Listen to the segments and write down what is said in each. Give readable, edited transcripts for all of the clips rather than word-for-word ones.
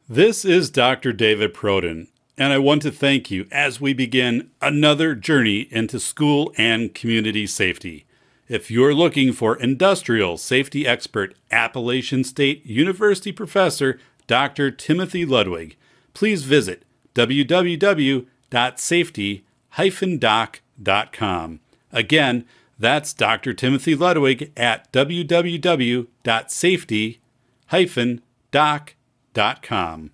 This is Dr. David Proden, and I want to thank you as we begin another journey into school and community safety. If you're looking for industrial safety expert, Appalachian State University professor Dr. Timothy Ludwig, please visit www.safety-doc.com. Again, that's Dr. Timothy Ludwig at www.safety-doc.com.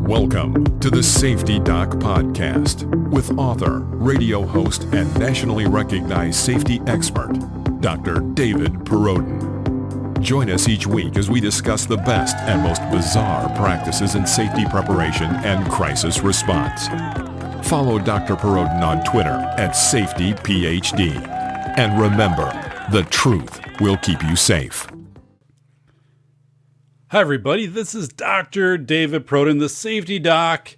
Welcome to the Safety Doc Podcast with author, radio host, and nationally recognized safety expert, Dr. David Proden. Join us each week as we discuss the best and most bizarre practices in safety preparation and crisis response. Follow Dr. Proden on Twitter at SafetyPhD. And remember, the truth will keep you safe. Hi, everybody. This is Dr. David Proden, the Safety Doc,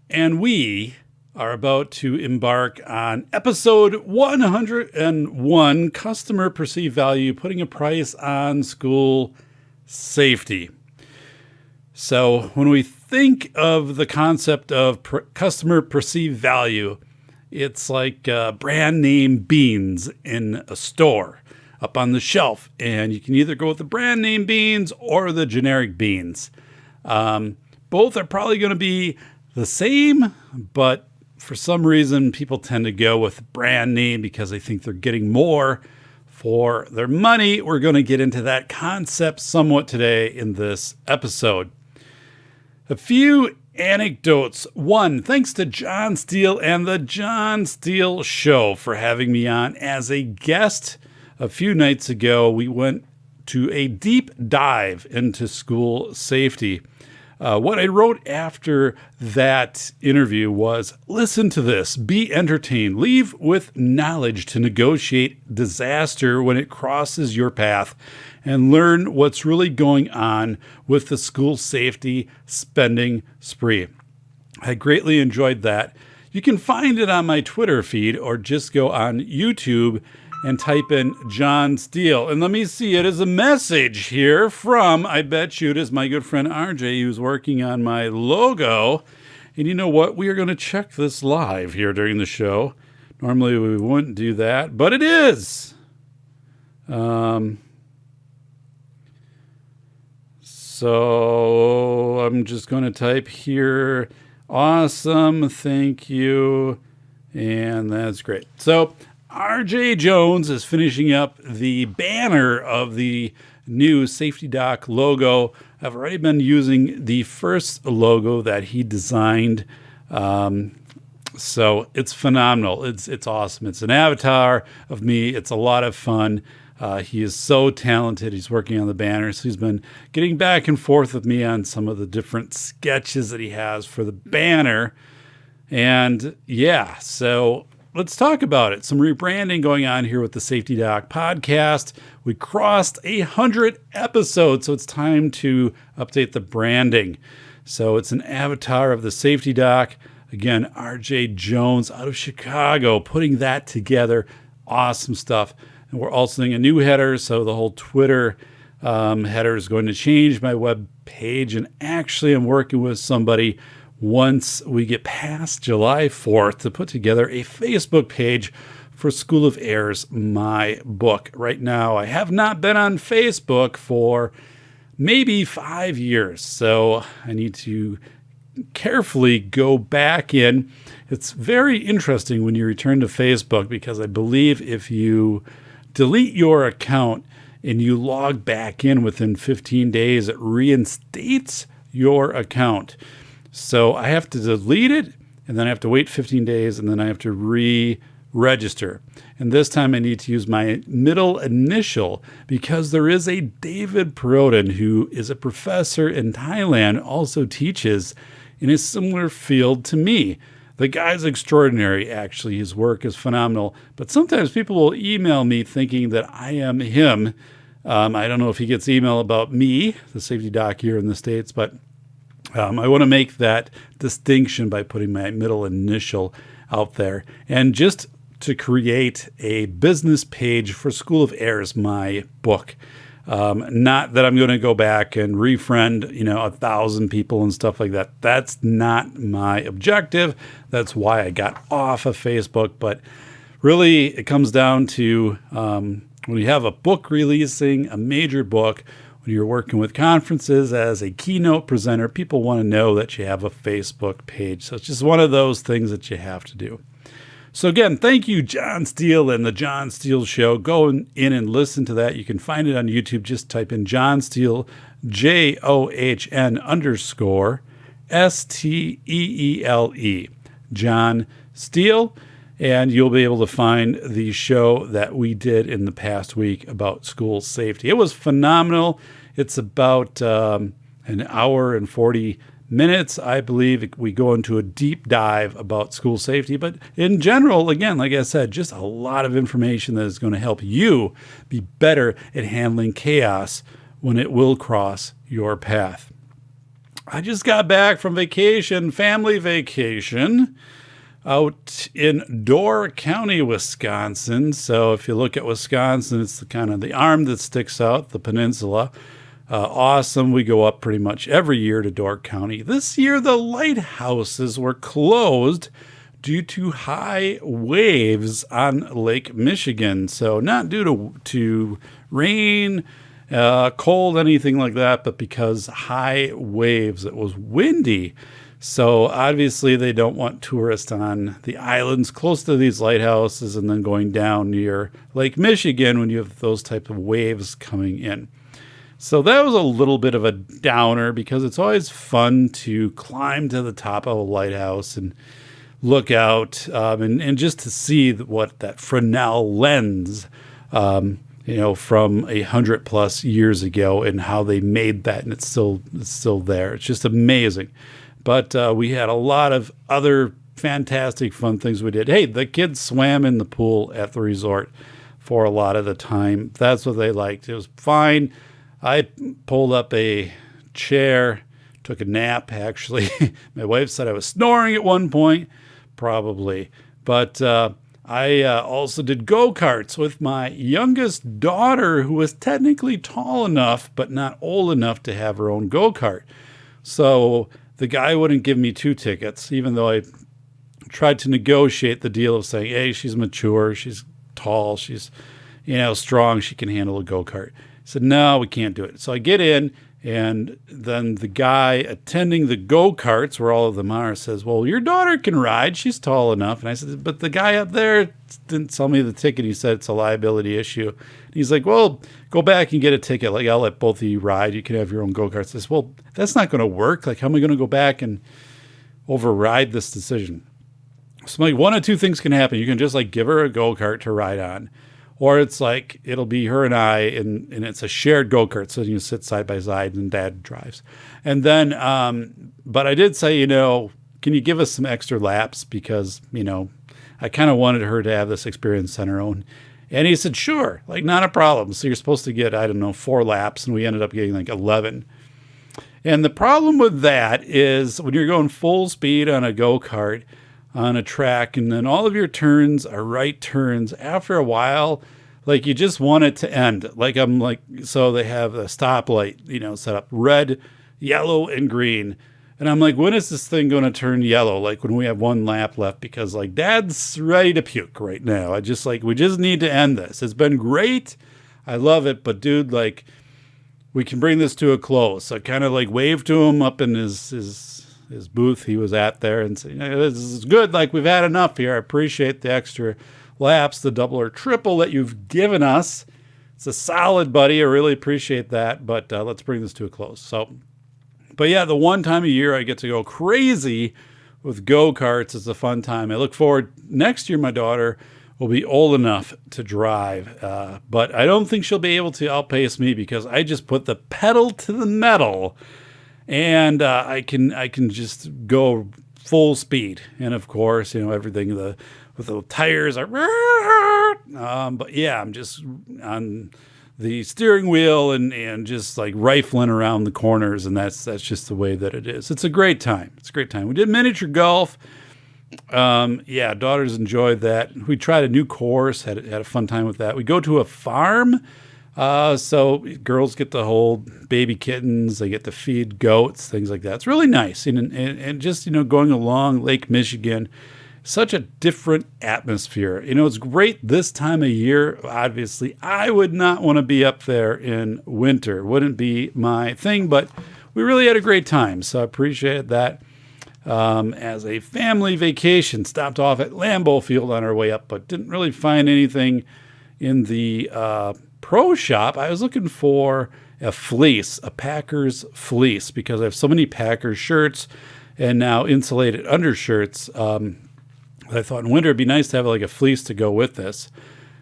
and we are about to embark on episode 101, Customer Perceived Value, Putting a Price on School Safety. So when we think of the concept of customer perceived value, it's like brand name beans in a store up on the shelf, and you can either go with the brand name beans or the generic beans. Both are probably going to be the same, but for some reason, people tend to go with brand name because they think they're getting more for their money. We're going to get into that concept somewhat today in this episode. A few anecdotes. One, thanks to John Steele and the John Steele Show for having me on as a guest. A few nights ago, we went to a deep dive into school safety. What I wrote after that interview was, listen to this, be entertained, leave with knowledge to negotiate disaster when it crosses your path, and learn what's really going on with the school safety spending spree. I greatly enjoyed that. You can find it on my Twitter feed or just go on YouTube and type in John Steele. And let me see, it is a message here from, I bet you it is my good friend RJ, who's working on my logo. And you know what? We are going to check this live here during the show. Normally we wouldn't do that, but it is. So I'm just going to type here, awesome, thank you. And that's great. So RJ Jones is finishing up the banner of the new Safety Doc logo. I've already been using the first logo that he designed. So it's phenomenal. It's awesome. It's an avatar of me. It's a lot of fun. He is so talented. He's working on the banner. So he's been getting back and forth with me on some of the different sketches that he has for the banner. And yeah, so let's talk about it. Some rebranding going on here with the Safety Doc podcast. We crossed 100 episodes, so it's time to update the branding. So it's an avatar of the Safety Doc. Again, RJ Jones out of Chicago, putting that together. Awesome stuff. And we're also doing a new header, so the whole Twitter header is going to change my web page. And actually, I'm working with somebody once we get past July 4th to put together a Facebook page for School of Errors, my book. Right now, I have not been on Facebook for maybe 5 years, so I need to carefully go back in. It's very interesting when you return to Facebook because I believe if you delete your account and you log back in within 15 days, it reinstates your account. So I have to delete it, and then I have to wait 15 days, and then I have to re-register. And this time I need to use my middle initial because there is a David Proden who is a professor in Thailand, also teaches in a similar field to me. The guy's extraordinary, actually. His work is phenomenal. But sometimes people will email me thinking that I am him. I don't know if he gets email about me, the Safety Doc here in the States, but I want to make that distinction by putting my middle initial out there. And just to create a business page for School of Airs, my book. Not that I'm going to go back and refriend, 1,000 people and stuff like that. That's not my objective. That's why I got off of Facebook. But really, it comes down to when you have a book releasing, a major book, when you're working with conferences as a keynote presenter, people want to know that you have a Facebook page. So it's just one of those things that you have to do. So again, thank you, John Steele and the John Steele Show. Go in and listen to that. You can find it on YouTube. Just type in John Steele, JOHN_STEELE, John Steele, and you'll be able to find the show that we did in the past week about school safety. It was phenomenal. It's about an hour and 40 minutes. I believe we go into a deep dive about school safety, but in general, again, like I said, just a lot of information that is going to help you be better at handling chaos when it will cross your path. I just got back from vacation, family vacation, out in Door County, Wisconsin. So if you look at Wisconsin, it's kind of the arm that sticks out, the peninsula. Awesome. We go up pretty much every year to Door County. This year, the lighthouses were closed due to high waves on Lake Michigan. So not due to rain, cold, anything like that, but because high waves. It was windy. So obviously they don't want tourists on the islands close to these lighthouses and then going down near Lake Michigan when you have those type of waves coming in. So that was a little bit of a downer because it's always fun to climb to the top of a lighthouse and look out and just to see what that Fresnel lens, from 100+ years ago and how they made that, and it's still there. It's just amazing. But we had a lot of other fantastic fun things we did. Hey, the kids swam in the pool at the resort for a lot of the time. That's what they liked. It was fine. I pulled up a chair, took a nap, actually. My wife said I was snoring at one point, probably. But I also did go-karts with my youngest daughter, who was technically tall enough, but not old enough to have her own go-kart. So the guy wouldn't give me 2 tickets, even though I tried to negotiate the deal of saying, hey, she's mature, she's tall, she's, strong, she can handle a go-kart. I said, no, we can't do it. So I get in, and then the guy attending the go-karts, where all of them are, says, well, your daughter can ride. She's tall enough. And I said, but the guy up there didn't sell me the ticket. He said it's a liability issue. And he's like, well, go back and get a ticket. Like, I'll let both of you ride. You can have your own go-karts. I said, well, that's not going to work. Like, how am I going to go back and override this decision? So I'm like, one of 2 things can happen. You can just give her a go-kart to ride on. Or it's it'll be her and I, and it's a shared go-kart, so you sit side by side and Dad drives. And then, but I did say, can you give us some extra laps? Because, I kind of wanted her to have this experience on her own. And he said, sure, not a problem. So you're supposed to get, 4 laps, and we ended up getting 11. And the problem with that is when you're going full speed on a go-kart, on a track, and then all of your turns are right turns. After a while, you just want it to end. So they have a stoplight, set up red, yellow, and green. And I'm like, when is this thing going to turn yellow? When we have 1 lap left, because Dad's ready to puke right now. We just need to end this. It's been great. I love it. But dude, we can bring this to a close. So I kind of waved to him up in his booth he was at there and said, this is good. We've had enough here. I appreciate the extra laps, the double or triple that you've given us. It's a solid, buddy. I really appreciate that. But let's bring this to a close. So, but yeah, the one time a year I get to go crazy with go-karts. It's a fun time. I look forward. Next year, my daughter will be old enough to drive. But I don't think she'll be able to outpace me because I just put the pedal to the metal. And I can just go full speed, and of course, everything with the tires are. But yeah, I'm just on the steering wheel and just like rifling around the corners. And that's just the way that it is. It's a great time. It's a great time. We did miniature golf. Daughters enjoyed that. We tried a new course, had a fun time with that. We go to a farm. So girls get to hold baby kittens. They get to feed goats, things like that. It's really nice. And just, going along Lake Michigan, such a different atmosphere. It's great this time of year. Obviously, I would not want to be up there in winter. Wouldn't be my thing, but we really had a great time. So I appreciate that. As a family vacation, stopped off at Lambeau Field on our way up, but didn't really find anything in the pro shop. I was looking for a fleece, a Packers fleece, because I have so many Packers shirts and now insulated undershirts. I thought in winter it'd be nice to have like a fleece to go with this.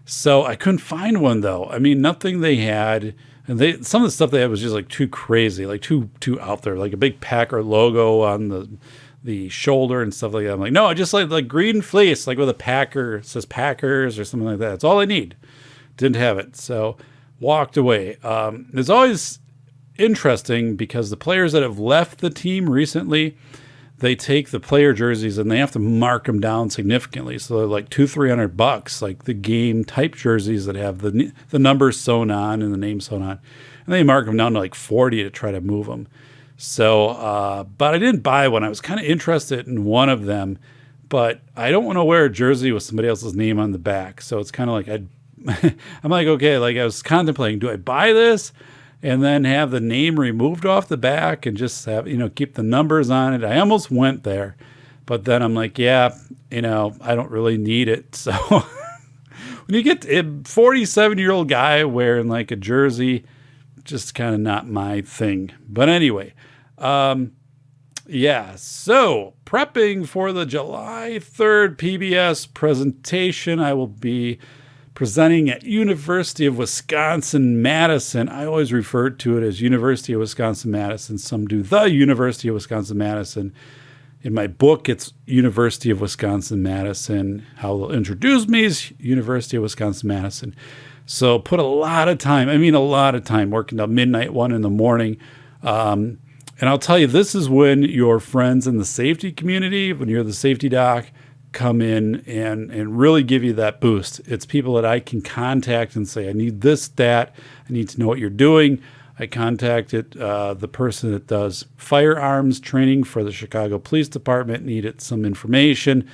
So I couldn't find one though. I mean, nothing they had, and some of the stuff they had was just like too crazy, like too out there, like a big Packer logo on the shoulder and stuff like that. I'm like, no, I just like green fleece, like with a Packer, it says Packers or something like that. That's all I need. Didn't have it. So walked away. It's always interesting because the players that have left the team recently, they take the player jerseys and they have to mark them down significantly. So they're like $200-$300, like the game type jerseys that have the numbers sewn on and the name sewn on. And they mark them down to like 40 to try to move them. So, but I didn't buy one. I was kind of interested in one of them, but I don't want to wear a jersey with somebody else's name on the back. So it's kind of like I'm like, okay, like I was contemplating, do I buy this and then have the name removed off the back and just have, keep the numbers on it? I almost went there, but then I'm like, I don't really need it. So when you get a 47-year-old guy wearing like a jersey, just kind of not my thing. But anyway, so prepping for the July 3rd PBS presentation, I will be presenting at University of Wisconsin-Madison. I always refer to it as University of Wisconsin-Madison. Some do the University of Wisconsin-Madison. In my book, it's University of Wisconsin-Madison. How they'll introduce me is University of Wisconsin-Madison. So put a lot of time working till midnight, 1 a.m. And I'll tell you, this is when your friends in the safety community, when you're the safety doc, come in and really give you that boost. It's people that I can contact and say, I need this, that, I need to know what you're doing. I contacted the person that does firearms training for the Chicago Police Department, needed some information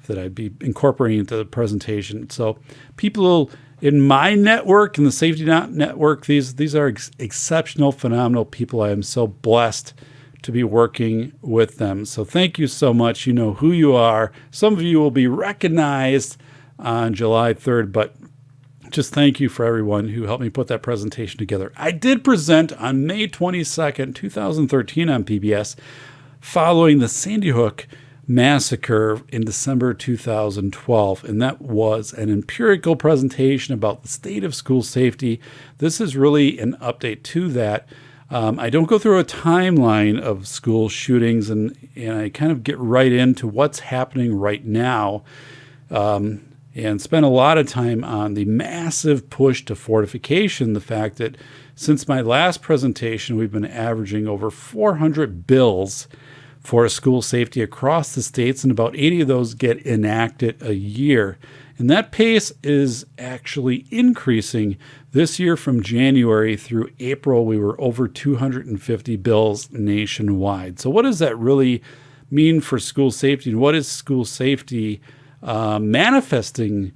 that I'd be incorporating into the presentation. So people in my network, in the Safety Network, these are exceptional, phenomenal people. I am so blessed to be working with them. So thank you so much. You know who you are. Some of you will be recognized on July 3rd, but just thank you for everyone who helped me put that presentation together. I did present on May 22nd, 2013 on PBS, following the Sandy Hook massacre in December 2012, and that was an empirical presentation about the state of school safety. This is really an update to that. I don't go through a timeline of school shootings, and I kind of get right into what's happening right now, and spend a lot of time on the massive push to fortification, the fact that since my last presentation, we've been averaging over 400 bills for school safety across the states, and about 80 of those get enacted a year. And that pace is actually increasing. This year from January through April, we were over 250 bills nationwide. So what does that really mean for school safety? And what is school safety manifesting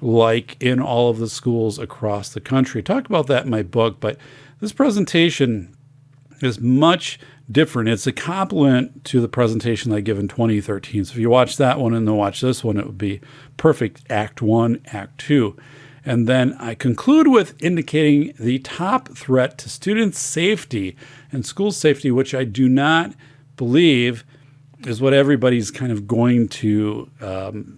like in all of the schools across the country? I talk about that in my book, but this presentation is much different. It's a complement to the presentation I give in 2013. So if you watch that one and then watch this one, it would be perfect Act 1, Act 2. And then I conclude with indicating the top threat to student safety and school safety, which I do not believe is what everybody's kind of going to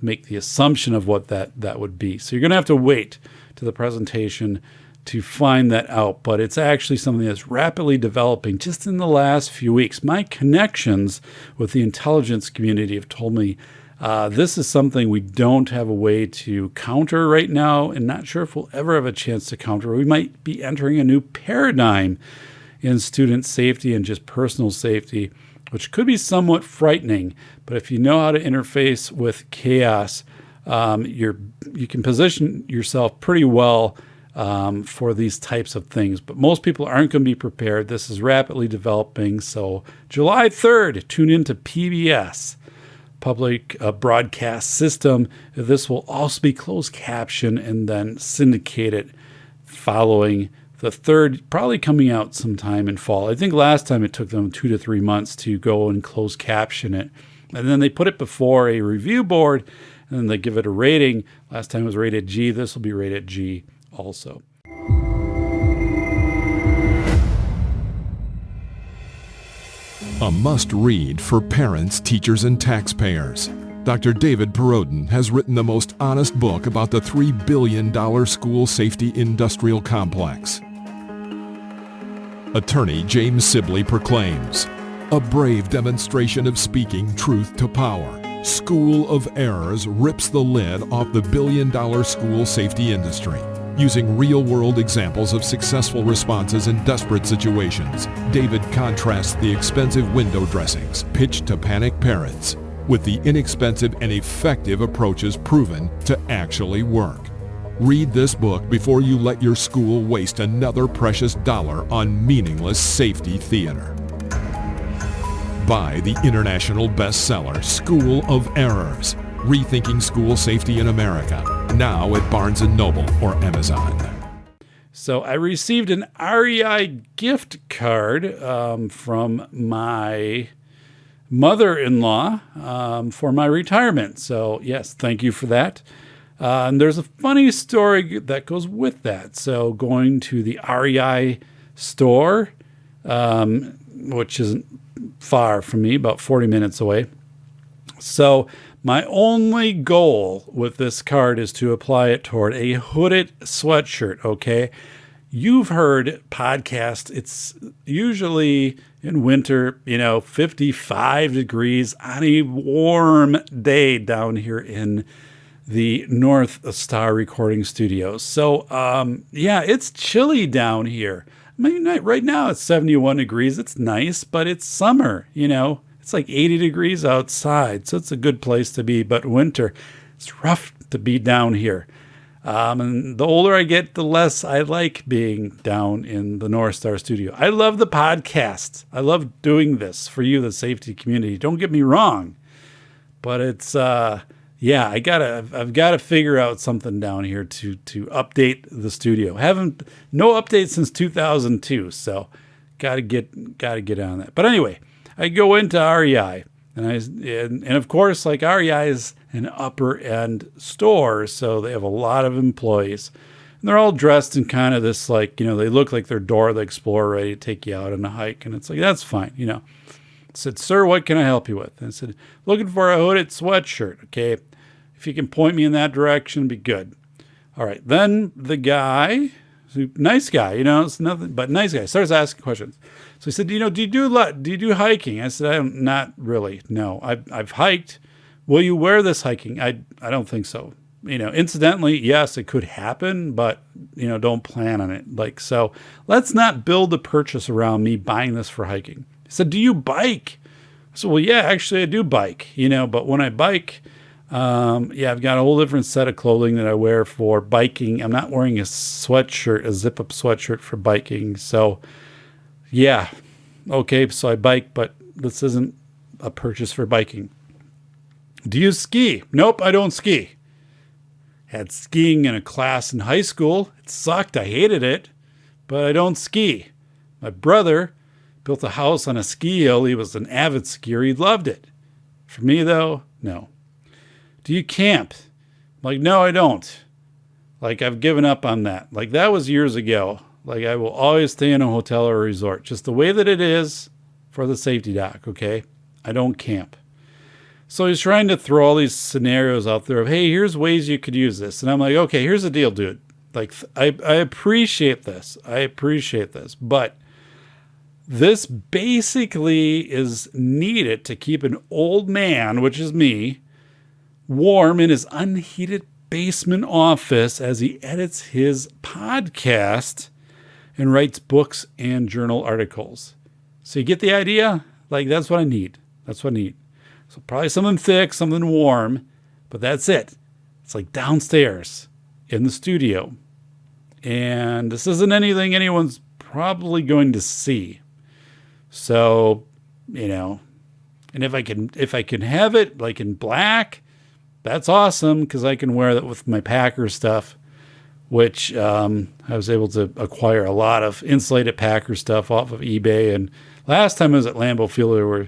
make the assumption of what that would be. So you're going to have to wait to the presentation to find that out, but it's actually something that's rapidly developing just in the last few weeks. My connections with the intelligence community have told me This is something we don't have a way to counter right now, and not sure if we'll ever have a chance to counter. We might be entering a new paradigm in student safety and just personal safety, which could be somewhat frightening. But if you know how to interface with chaos, you can position yourself pretty well for these types of things. But most people aren't going to be prepared. This is rapidly developing. So July 3rd, tune into PBS, Public Broadcast System. This will also be closed caption and then syndicated following the 3rd, probably coming out sometime in fall. I think last time it took them 2 to 3 months to go and close caption it. And then they put it before a review board, and then they give it a rating. Last time it was rated G. This will be rated G also. A must-read for parents, teachers, and taxpayers. Dr. David Perrodin has written the most honest book about the $3 billion school safety industrial complex. Attorney James Sibley proclaims, a brave demonstration of speaking truth to power. School of Errors rips the lid off the billion-dollar school safety industry. Using real-world examples of successful responses in desperate situations, David contrasts the expensive window dressings pitched to panic parents with the inexpensive and effective approaches proven to actually work. Read this book before you let your school waste another precious dollar on meaningless safety theater. Buy the international bestseller School of Errors, Rethinking School Safety in America, now at Barnes & Noble or Amazon. So I received an REI gift card from my mother-in-law for my retirement. So yes, thank you for that. And there's a funny story that goes with that. So going to the REI store, which isn't far from me, about 40 minutes away. So my only goal with this card is to apply it toward a hooded sweatshirt, okay? You've heard podcasts. It's usually in winter, 55 degrees on a warm day down here in the North Star recording studios. So, it's chilly down here. I mean, right now it's 71 degrees. It's nice, but it's summer, It's like 80 degrees outside, so it's a good place to be. But winter, it's rough to be down here. And the older I get, the less I like being down in the North Star studio. I love the podcast. I love doing this for you, the safety community. Don't get me wrong, but it's I've got to figure out something down here to update the studio. No updates since 2002, so got to get on that. But anyway, I go into REI, and of course, like REI is an upper end store, so they have a lot of employees, and they're all dressed in kind of this they look like they're Dora the Explorer, ready to take you out on a hike, and it's like that's fine, I said, "Sir, what can I help you with?" And I said, "Looking for a hooded sweatshirt, okay? If you can point me in that direction, it'd be good." All right. Then the guy, nice guy, it's nothing but nice guy, starts asking questions. So he said, do you do hiking? I said, not really. No, I've hiked. Will you wear this hiking? I don't think so. Incidentally, yes, it could happen, but don't plan on it. So let's not build a purchase around me buying this for hiking. He said, do you bike? I said, well, yeah, actually I do bike, but when I bike, I've got a whole different set of clothing that I wear for biking. I'm not wearing a zip-up sweatshirt for biking. So, yeah, okay, so I bike, but this isn't a purchase for biking. Do you ski? Nope, I don't ski. Had skiing in a class in high school. It sucked. I hated it, but I don't ski. My brother built a house on a ski hill. He was an avid skier. He loved it. For me, though, no. Do you camp? No, I don't. I've given up on that. That was years ago. I will always stay in a hotel or a resort, just the way that it is for the safety doc, okay? I don't camp. So he's trying to throw all these scenarios out there of, hey, here's ways you could use this. And I'm like, okay, here's the deal, dude. I appreciate this. But this basically is needed to keep an old man, which is me, warm in his unheated basement office as he edits his podcast and writes books and journal articles. So you get the idea? Like, that's what I need. That's what I need. So probably something thick, something warm, but that's it. It's like downstairs in the studio. And this isn't anything anyone's probably going to see. So, and if I can have it like in black, that's awesome, because I can wear that with my Packer stuff, which I was able to acquire a lot of insulated Packer stuff off of eBay. And last time I was at Lambeau Field, they were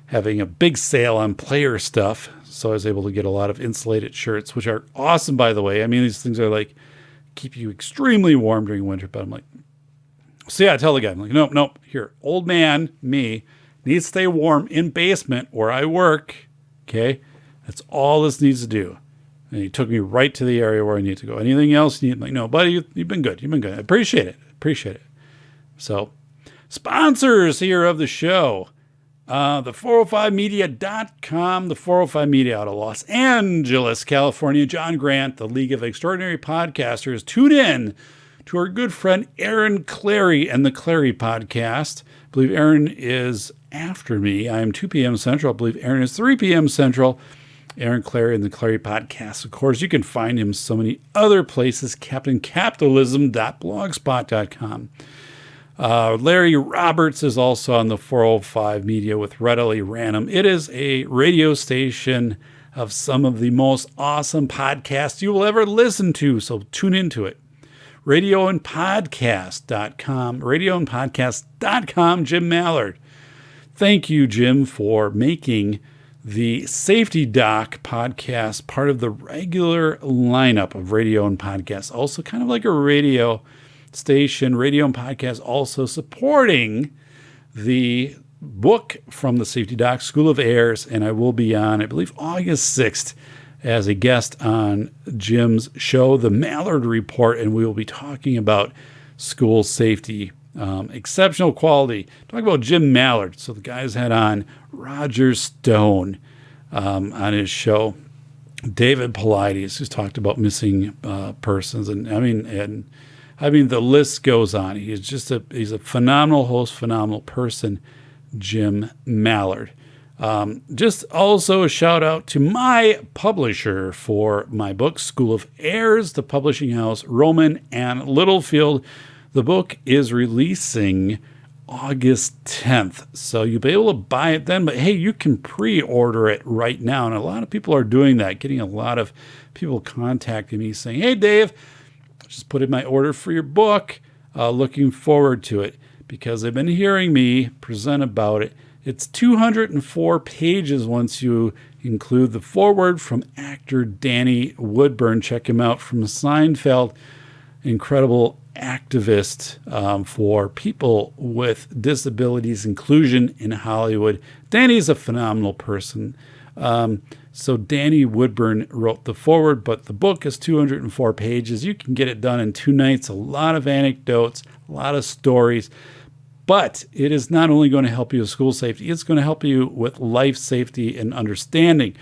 having a big sale on player stuff. So I was able to get a lot of insulated shirts, which are awesome, by the way. I mean, these things are like, keep you extremely warm during winter. But I'm like, so yeah, I tell the guy, I'm like, nope, here, old man, me, needs to stay warm in basement where I work. Okay. That's all this needs to do. And he took me right to the area where I need to go. Anything else you need? I'm like, no, buddy, you've been good. I appreciate it. So sponsors here of the show. The 405media.com, the 405 Media out of Los Angeles, California. John Grant, the League of Extraordinary Podcasters. Tune in to our good friend Aaron Clary and the Clary Podcast. I believe Aaron is after me. I am 2 p.m. Central. I believe Aaron is 3 p.m. Central. Aaron Clary and the Clary Podcast. Of course, you can find him so many other places. CaptainCapitalism.blogspot.com. Larry Roberts is also on the 405 Media with Readily Random. It is a radio station of some of the most awesome podcasts you will ever listen to, so tune into it. RadioandPodcast.com. RadioandPodcast.com. Jim Mallard. Thank you, Jim, for making the Safety Doc podcast part of the regular lineup of radio and podcasts. Also kind of like a radio station, radio and podcast, also supporting the book from the Safety Doc, School of Heirs, and I will be on, I believe, August 6th as a guest on Jim's show, The Mallard Report, and we will be talking about school safety, exceptional quality. Talk about Jim Mallard. So the guys had on Roger Stone on his show, David Paulides, who's talked about missing persons, and I mean, the list goes on. He's a phenomenal host, phenomenal person, Jim Mallard. Just also a shout out to my publisher for my book, School of Heirs, the publishing house, Roman and Littlefield. The book is releasing August 10th, so you'll be able to buy it then. But hey, you can pre-order it right now, and a lot of people are doing that, getting a lot of people contacting me saying, hey, Dave, just put in my order for your book. Looking forward to it because they've been hearing me present about it. It's 204 pages once you include the foreword from actor Danny Woodburn. Check him out from Seinfeld. Incredible activist for people with disabilities, inclusion in Hollywood. Danny's a phenomenal person. So Danny Woodburn wrote the foreword, but the book is 204 pages. You can get it done in 2 nights. A lot of anecdotes, a lot of stories. But it is not only going to help you with school safety, it's going to help you with life safety and understanding.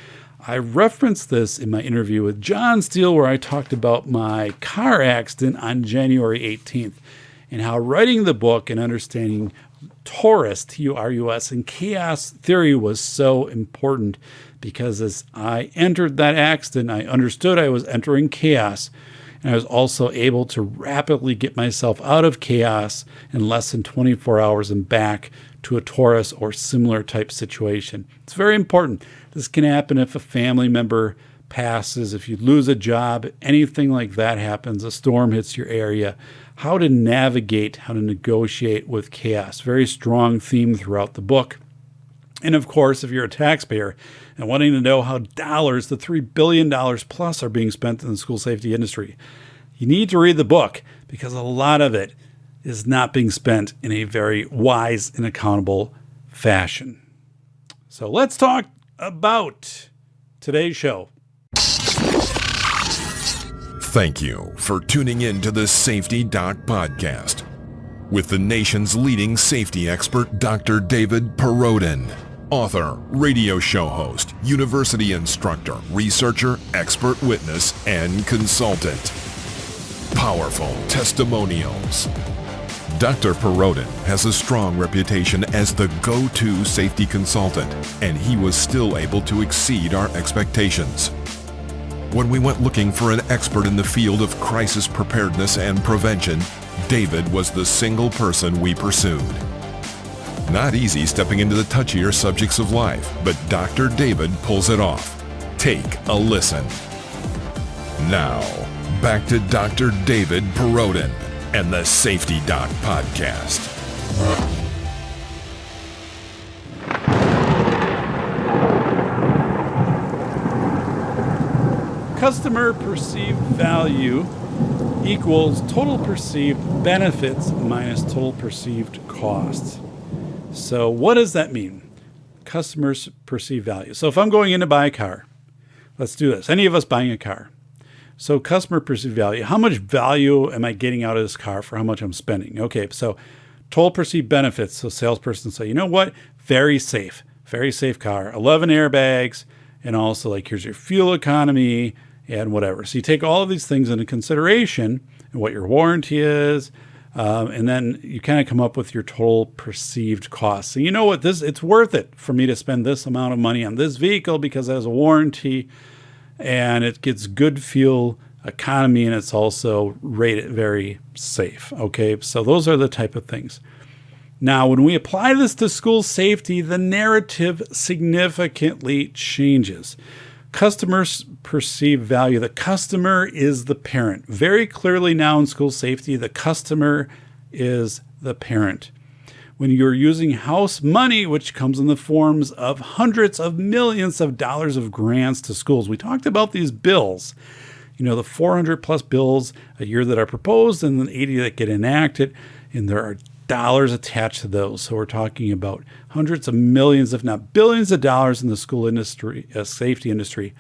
I referenced this in my interview with John Steele, where I talked about my car accident on January 18th and how writing the book and understanding Taurus, T-U-R-U-S, and chaos theory was so important, because as I entered that accident, I understood I was entering chaos, and I was also able to rapidly get myself out of chaos in less than 24 hours and back to a Taurus or similar type situation. It's very important. This can happen if a family member passes, if you lose a job, anything like that happens, a storm hits your area. How to navigate, how to negotiate with chaos. Very strong theme throughout the book. And of course, if you're a taxpayer and wanting to know how dollars, the $3 billion plus, are being spent in the school safety industry, you need to read the book, because a lot of it is not being spent in a very wise and accountable fashion. So let's talk about today's show. Thank you for tuning in to the Safety Doc Podcast with the nation's leading safety expert, Dr. David Perrodin, Author, radio show host, university instructor, researcher, expert witness, and consultant. Powerful testimonials. Dr. Perrodin has a strong reputation as the go-to safety consultant, and he was still able to exceed our expectations. When we went looking for an expert in the field of crisis preparedness and prevention, David was the single person we pursued. Not easy stepping into the touchier subjects of life, but Dr. David pulls it off. Take a listen. Now, back to Dr. David Perrodin and the Safety Doc Podcast. Customer perceived value equals total perceived benefits minus total perceived costs. So what does that mean? Customers perceive value. So if I'm going in to buy a car, let's do this. Any of us buying a car. So customer perceived value. How much value am I getting out of this car for how much I'm spending? Okay, so total perceived benefits. So salesperson say, you know what? Very safe car. 11 airbags, and also like here's your fuel economy and whatever. So you take all of these things into consideration and what your warranty is, and then you kind of come up with your total perceived cost. So you know what? It's worth it for me to spend this amount of money on this vehicle because it has a warranty and it gets good fuel economy and it's also rated very safe. Okay, so those are the type of things. Now, when we apply this to school safety, the narrative significantly changes. Customers perceive value. The customer is the parent. Very clearly now in school safety, the customer is the parent. When you're using house money, which comes in the forms of hundreds of millions of dollars of grants to schools. We talked about these bills, the 400 plus bills a year that are proposed and then 80 that get enacted. And there are dollars attached to those. So we're talking about hundreds of millions, if not billions of dollars in the school industry, safety industry.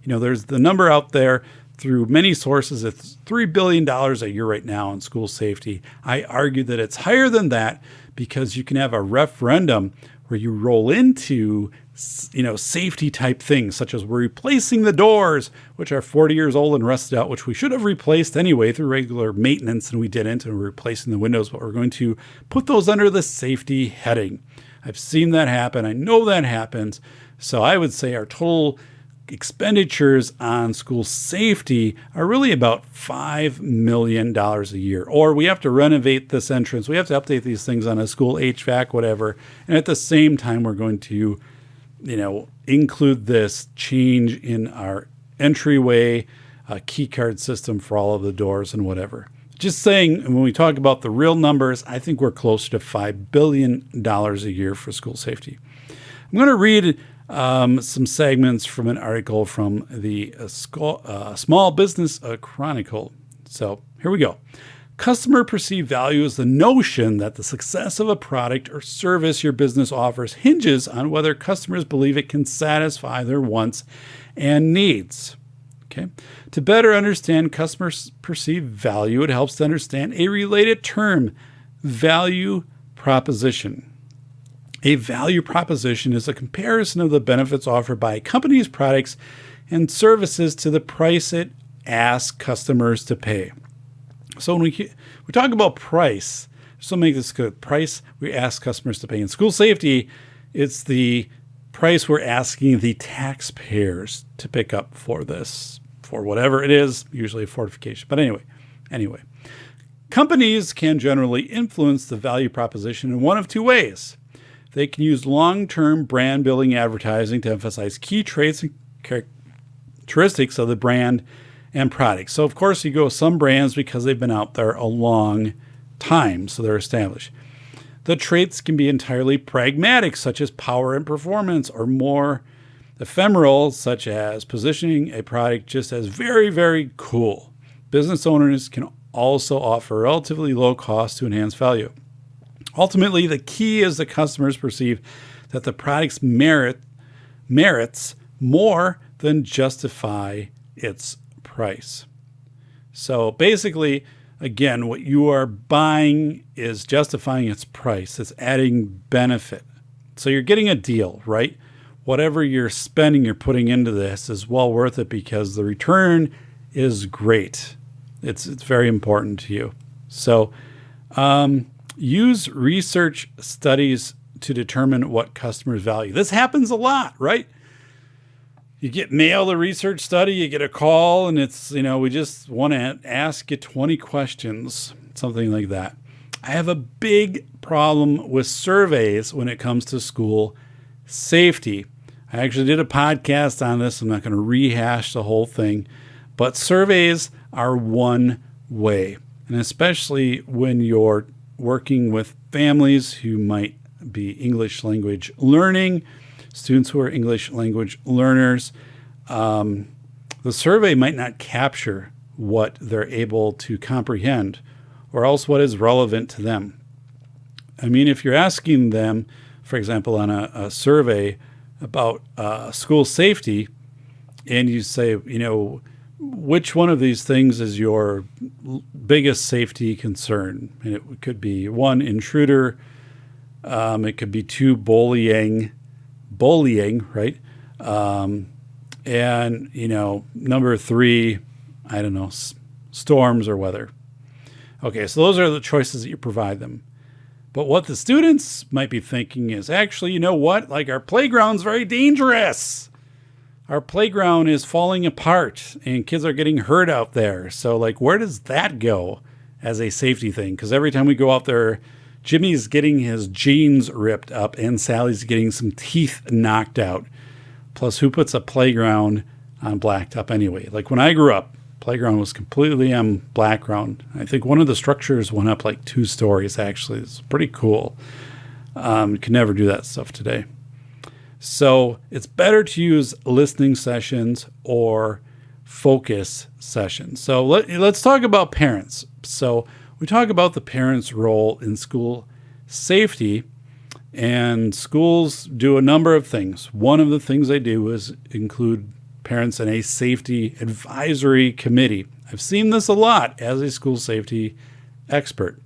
There's the number out there through many sources. It's $3 billion a year right now in school safety. I argue that it's higher than that because you can have a referendum where you roll into, safety type things, such as we're replacing the doors, which are 40 years old and rusted out, which we should have replaced anyway through regular maintenance, and we didn't, and we're replacing the windows, but we're going to put those under the safety heading. I've seen that happen. I know that happens. So I would say our total expenditures on school safety are really about $5 million a year. Or we have to renovate this entrance. We have to update these things on a school HVAC, whatever. And at the same time, we're going to, include this change in our entryway, key card system for all of the doors and whatever. Just saying, when we talk about the real numbers, I think we're closer to $5 billion a year for school safety. I'm going to read some segments from an article from the Small Business Chronicle. So here we go. Customer perceived value is the notion that the success of a product or service your business offers hinges on whether customers believe it can satisfy their wants and needs. Okay. To better understand customers' perceived value, it helps to understand a related term, value proposition. A value proposition is a comparison of the benefits offered by a company's products and services to the price it asks customers to pay. So when we talk about price, so make this good. Price we ask customers to pay. In school safety, it's the price we're asking the taxpayers to pick up for this, for whatever it is, usually a fortification. But anyway, companies can generally influence the value proposition in one of two ways. They can use long-term brand building advertising to emphasize key traits and characteristics of the brand and products. So of course you go with some brands because they've been out there a long time, so they're established. The traits can be entirely pragmatic, such as power and performance, or more ephemeral, such as positioning a product just as very, very cool. Business owners can also offer relatively low cost to enhance value. Ultimately, the key is the customers perceive that the product's merits more than justify its price. So basically, again, what you are buying is justifying its price. It's adding benefit So you're getting a deal, right? Whatever you're spending, you're putting into this is well worth it because the return is great. It's very important to you. So use research studies to determine what customers value. This happens a lot, right? You get mailed a research study, you get a call, and it's, we just want to ask you 20 questions, something like that. I have a big problem with surveys when it comes to school safety. I actually did a podcast on this. I'm not going to rehash the whole thing, but surveys are one way. And especially when you're working with families who might be English language learning, students who are English language learners, the survey might not capture what they're able to comprehend or else what is relevant to them. I mean, if you're asking them, for example, on a survey about school safety, and you say, which one of these things is your biggest safety concern? And it could be 1, intruder. It could be 2, bullying, right? And, number 3, I don't know, storms or weather. Okay, so those are the choices that you provide them. But what the students might be thinking is, actually, you know what? Like, our playground's very dangerous. Our playground is falling apart and kids are getting hurt out there. So, like, where does that go as a safety thing? Because every time we go out there, Jimmy's getting his jeans ripped up and Sally's getting some teeth knocked out. Plus, who puts a playground on blacktop anyway? Like, when I grew up, playground was completely on black ground. I think one of the structures went up like 2 stories, actually. It's pretty cool. You can never do that stuff today. So it's better to use listening sessions or focus sessions. So let's talk about parents. So we talk about the parents' role in school safety, and schools do a number of things. One of the things they do is include parents in a safety advisory committee. I've seen this a lot as a school safety expert.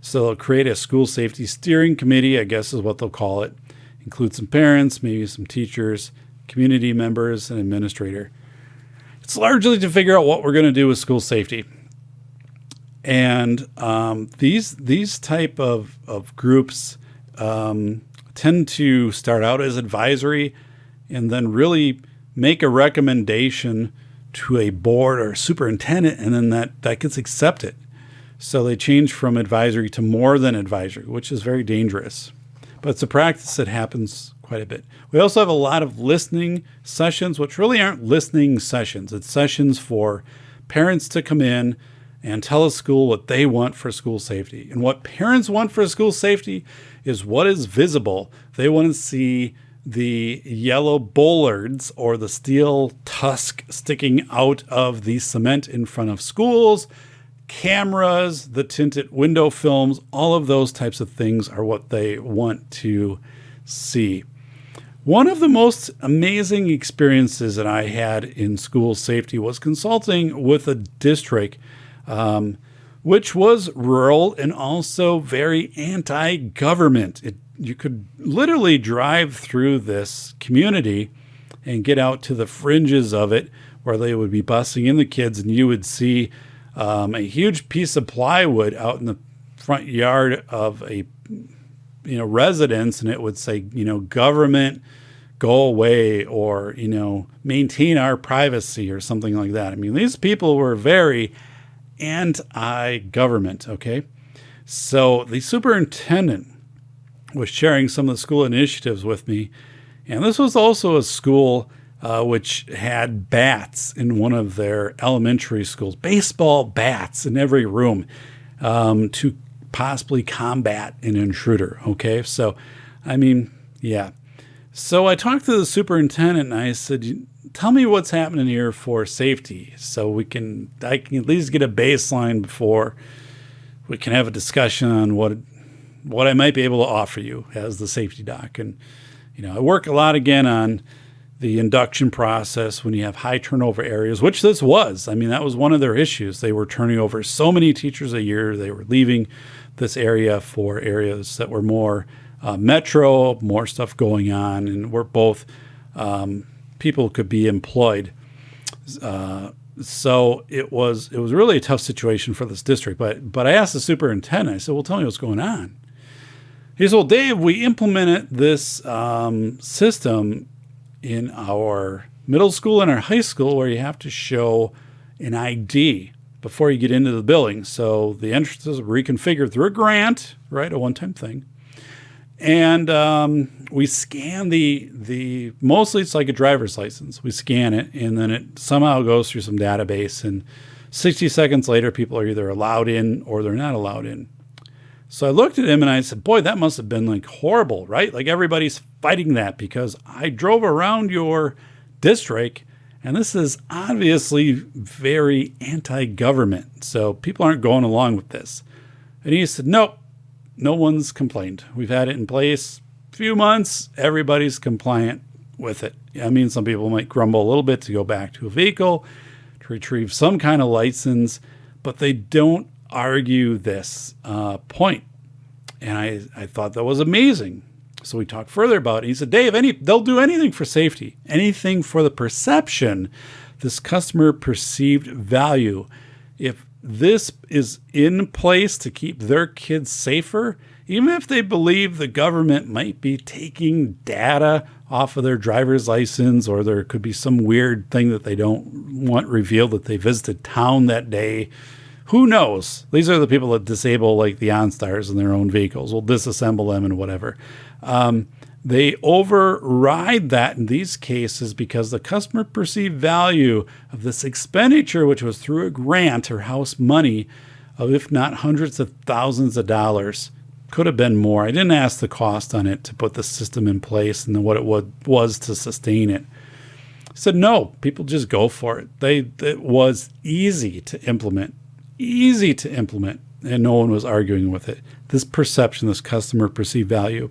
So they'll create a school safety steering committee, I guess is what they'll call it. Include some parents, maybe some teachers, community members, and administrator. It's largely to figure out what we're going to do with school safety. And these type of groups tend to start out as advisory and then really make a recommendation to a board or superintendent, and then that gets accepted. So they change from advisory to more than advisory, which is very dangerous. But it's a practice that happens quite a bit. We also have a lot of listening sessions, which really aren't listening sessions. It's sessions for parents to come in and tell a school what they want for school safety. And what parents want for school safety is what is visible. They want to see the yellow bollards or the steel tusk sticking out of the cement in front of schools, cameras, the tinted window films, all of those types of things are what they want to see. One of the most amazing experiences that I had in school safety was consulting with a district which was rural and also very anti-government. You could literally drive through this community and get out to the fringes of it where they would be busing in the kids, and you would see a huge piece of plywood out in the front yard of a residence, and it would say, government, go away, or, maintain our privacy or something like that. I mean, these people were very anti-government, okay? So the superintendent was sharing some of the school initiatives with me. And this was also a school which had bats in one of their elementary schools, baseball bats in every room to possibly combat an intruder. Okay. So, I mean, yeah. So I talked to the superintendent and I said, tell me what's happening here for safety so I can at least get a baseline before we can have a discussion on what I might be able to offer you as the safety doc. And, I work a lot again on the induction process when you have high turnover areas, which this was. I mean, that was one of their issues. They were turning over so many teachers a year. They were leaving this area for areas that were more Metro, more stuff going on, and we're both people could be employed. So it was really a tough situation for this district. But I asked the superintendent. I said, "Well, tell me what's going on." He said, "Well, Dave, we implemented this system in our middle school and our high school where you have to show an ID before you get into the building. So the entrances are reconfigured through a grant, right, a one-time thing. And we scan the mostly it's like a driver's license. We scan it, and then it somehow goes through some database, and 60 seconds later, people are either allowed in or they're not allowed in." So I looked at him and I said, "Boy, that must have been like horrible, right? Like everybody's fighting that because I drove around your district and this is obviously very anti-government. So people aren't going along with this." And he said, "Nope, no one's complained. We've had it in place a few months. Everybody's compliant with it." I mean, some people might grumble a little bit to go back to a vehicle, to retrieve some kind of license, but they don't argue this point. And I thought that was amazing. So we talked further about it. He said, "Dave, they'll do anything for safety, anything for the perception, this customer perceived value. If this is in place to keep their kids safer, even if they believe the government might be taking data off of their driver's license, or there could be some weird thing that they don't want revealed that they visited town that day, who knows? These are the people that disable like the OnStars in their own vehicles. We'll disassemble them and whatever. They override that in these cases because the customer perceived value of this expenditure, which was through a grant or house money, of if not hundreds of thousands of dollars, could have been more. I didn't ask the cost on it to put the system in place and what it was to sustain it." I said, "No, people just go for it. It was easy to implement, and no one was arguing with it. This perception, this customer perceived value.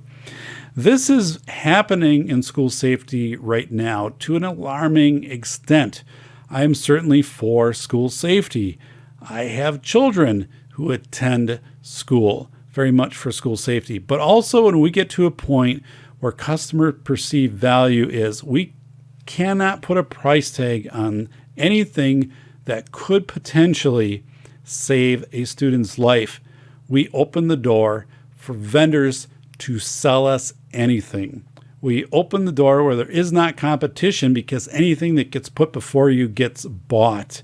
This is happening in school safety right now to an alarming extent. I am certainly for school safety. I have children who attend school, very much for school safety. But also when we get to a point where customer perceived value is, we cannot put a price tag on anything that could potentially save a student's life. We open the door for vendors to sell us anything. We open the door where there is not competition because anything that gets put before you gets bought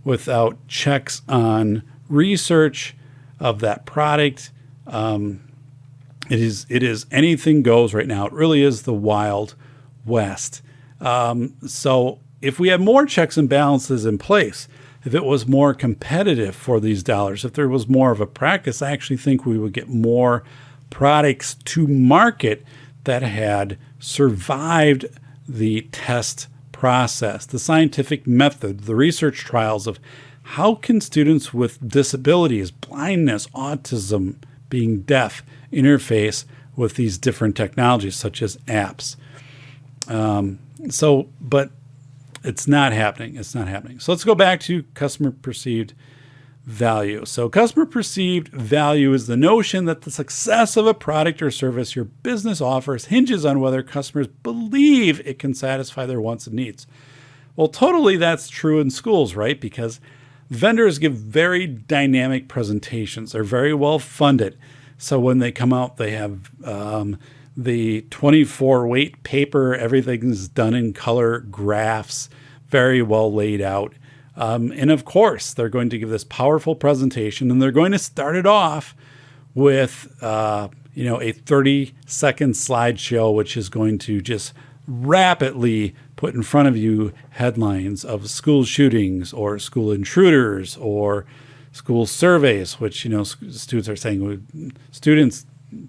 without checks on research of that product. It is anything goes right now. It really is the Wild West. So if we had more checks and balances in place, if it was more competitive for these dollars, if there was more of a practice, I actually think we would get more products to market that had survived the test process, the scientific method, the research trials of how can students with disabilities, blindness, autism, being deaf, interface with these different technologies such as apps. But it's not happening. It's not happening. So let's go back to customer perceived value. So customer perceived value is the notion that the success of a product or service your business offers hinges on whether customers believe it can satisfy their wants and needs. Well, totally that's true in schools, right? Because vendors give very dynamic presentations. They're very well funded. So when they come out, they have the 24 weight paper, everything's done in color graphs, very well laid out. And of course, they're going to give this powerful presentation, and they're going to start it off with, a 30-second slideshow, which is going to just rapidly put in front of you headlines of school shootings or school intruders or school surveys, which, students are saying students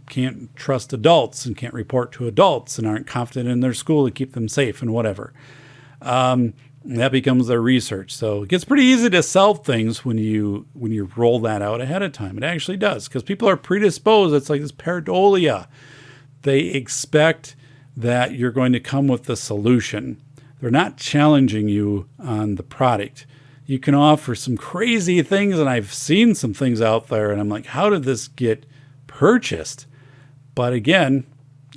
can't trust adults and can't report to adults and aren't confident in their school to keep them safe and whatever. That becomes their research. So it gets pretty easy to sell things when you roll that out ahead of time. It actually does, because people are predisposed. It's like this pareidolia. They expect that you're going to come with the solution. They're not challenging you on the product. You can offer some crazy things, and I've seen some things out there, and I'm like, how did this get purchased? But again,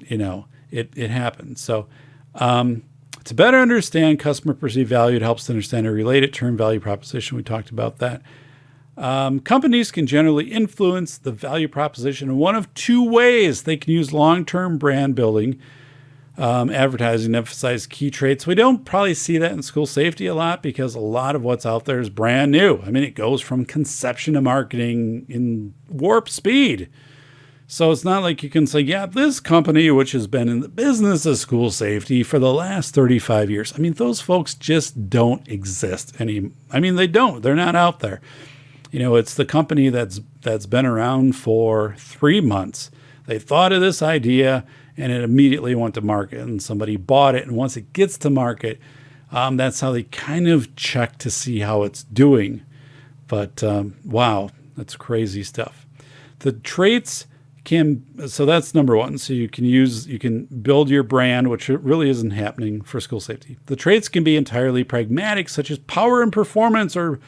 it happens. So to better understand customer perceived value, it helps to understand a related term value proposition. We talked about that. Companies can generally influence the value proposition in one of two ways. They can use long-term brand building, advertising to emphasize key traits. We don't probably see that in school safety a lot because a lot of what's out there is brand new. I mean, it goes from conception to marketing in warp speed. So it's not like you can say, yeah, this company, which has been in the business of school safety for the last 35 years. I mean, those folks just don't exist they don't. They're not out there. It's the company that's been around for 3 months. They thought of this idea and it immediately went to market and somebody bought it. And once it gets to market, that's how they kind of check to see how it's doing. But wow, that's crazy stuff. The traits so that's number one. So you can build your brand, which really isn't happening for school safety. The traits can be entirely pragmatic, such as power and performance, or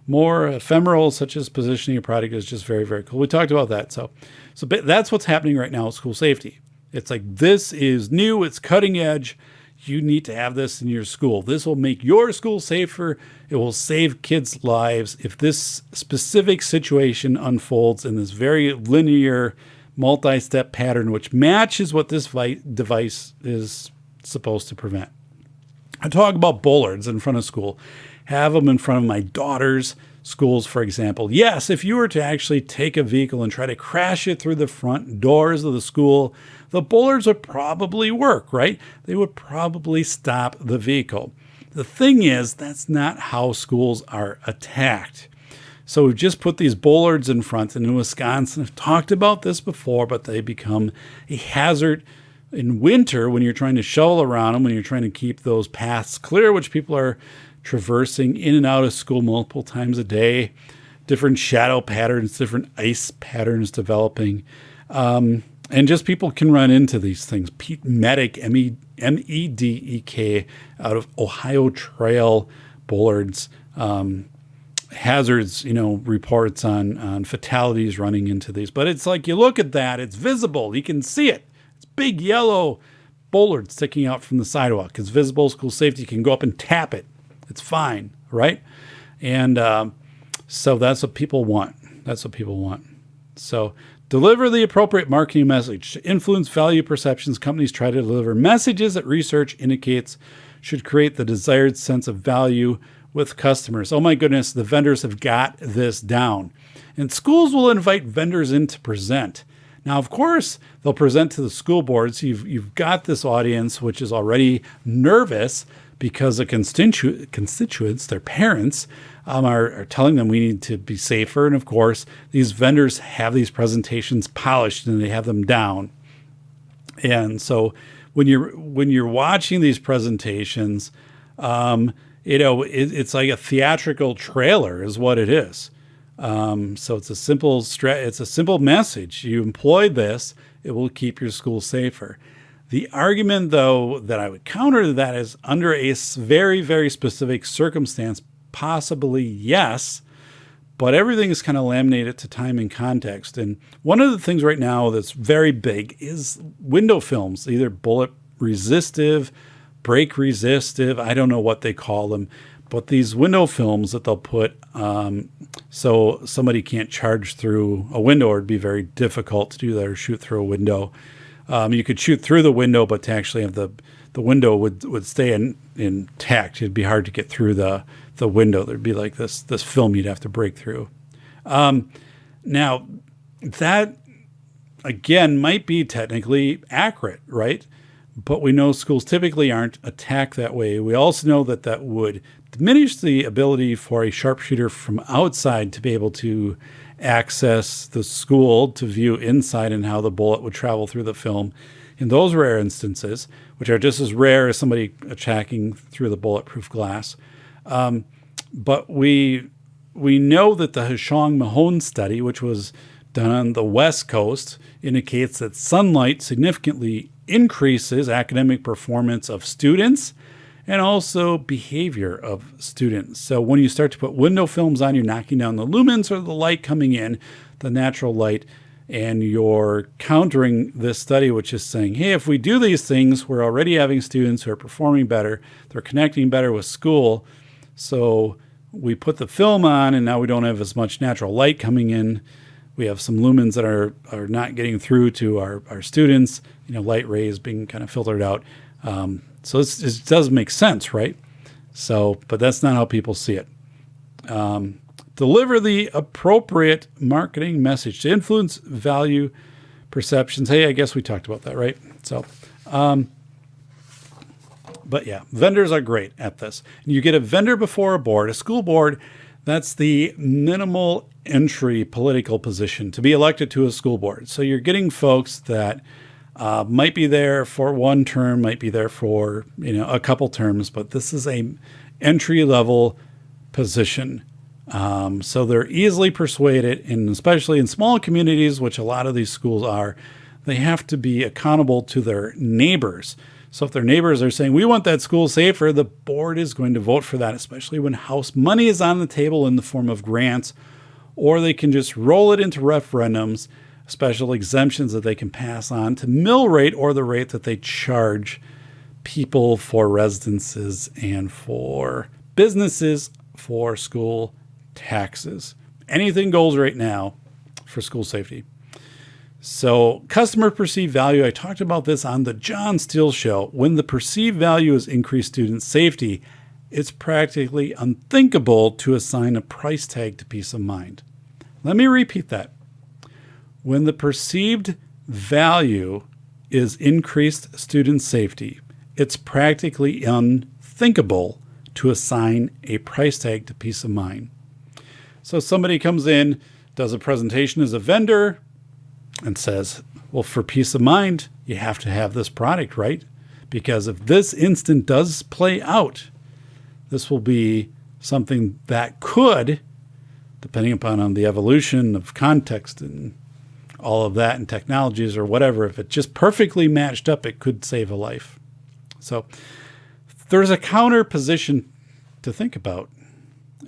more ephemeral, such as positioning your product is just very, very cool. We talked about that. So that's what's happening right now with school safety. It's like, this is new. It's cutting edge. You need to have this in your school. This will make your school safer. It will save kids' lives if this specific situation unfolds in this very linear, multi-step pattern, which matches what this device is supposed to prevent. I talk about bollards in front of school. Have them in front of my daughter's schools, for example. Yes, if you were to actually take a vehicle and try to crash it through the front doors of the school, the bollards would probably work, right? They would probably stop the vehicle. The thing is, that's not how schools are attacked. So we've just put these bollards in front, and in Wisconsin, I've talked about this before, but they become a hazard in winter when you're trying to shovel around them, when you're trying to keep those paths clear, which people are traversing in and out of school multiple times a day, different shadow patterns, different ice patterns developing. And just people can run into these things. Pete Medek, Medek, out of Ohio Trail bollards, hazards, reports on fatalities running into these. But it's like, you look at that, it's visible. You can see it. It's big yellow bollards sticking out from the sidewalk. It's visible. School safety can go up and tap it. It's fine, right? And so that's what people want. So deliver the appropriate marketing message. To influence value perceptions, companies try to deliver messages that research indicates should create the desired sense of value with customers. Oh my goodness, the vendors have got this down. And schools will invite vendors in to present. Now, of course, they'll present to the school boards. You've got this audience, which is already nervous because the constituents, their parents, are telling them we need to be safer. And of course, these vendors have these presentations polished and they have them down. And so when you're watching these presentations, it's like a theatrical trailer is what it is. So it's a simple message. You employ this, it will keep your school safer. The argument, though, that I would counter to that is under a very, very specific circumstance, possibly yes, but everything is kind of laminated to time and context. And one of the things right now that's very big is window films, either bullet resistive, break resistive, I don't know what they call them, but these window films that they'll put so somebody can't charge through a window, or it'd be very difficult to do that or shoot through a window. You could shoot through the window, but to actually have the window would stay intact. It'd be hard to get through the window. There'd be like this film you'd have to break through. Now, that, again, might be technically accurate, right? But we know schools typically aren't attacked that way. We also know that would diminish the ability for a sharpshooter from outside to be able to access the school to view inside and how the bullet would travel through the film in those rare instances, which are just as rare as somebody attacking through the bulletproof glass. But we know that the Hishong-Mahone study, which was done on the West Coast, indicates that sunlight significantly increases academic performance of students and also behavior of students. So when you start to put window films on, you're knocking down the lumens or the light coming in, the natural light, and you're countering this study, which is saying, hey, if we do these things, we're already having students who are performing better, they're connecting better with school. So we put the film on, and now we don't have as much natural light coming in. We have some lumens that are not getting through to our students, light rays being kind of filtered out. So it does make sense, right? So, but that's not how people see it. Deliver the appropriate marketing message to influence value perceptions. Hey, I guess we talked about that, right? So, but yeah, vendors are great at this. You get a vendor before a board, a school board. That's the minimal entry political position to be elected to a school board. So you're getting folks that might be there for one term, might be there for a couple terms, but this is a entry level position. So they're easily persuaded, and especially in small communities, which a lot of these schools are, they have to be accountable to their neighbors. So if their neighbors are saying, we want that school safer, the board is going to vote for that, especially when house money is on the table in the form of grants, or they can just roll it into referendums, special exemptions that they can pass on to mill rate or the rate that they charge people for residences and for businesses for school taxes. Anything goes right now for school safety. So customer perceived value, I talked about this on the John Steele Show. When the perceived value is increased student safety, it's practically unthinkable to assign a price tag to peace of mind. Let me repeat that. When the perceived value is increased student safety, it's practically unthinkable to assign a price tag to peace of mind. So somebody comes in, does a presentation as a vendor, and says, well, for peace of mind, you have to have this product, right? Because if this instant does play out, this will be something that could, depending upon on the evolution of context and all of that and technologies or whatever, if it just perfectly matched up, it could save a life. So there's a counter position to think about,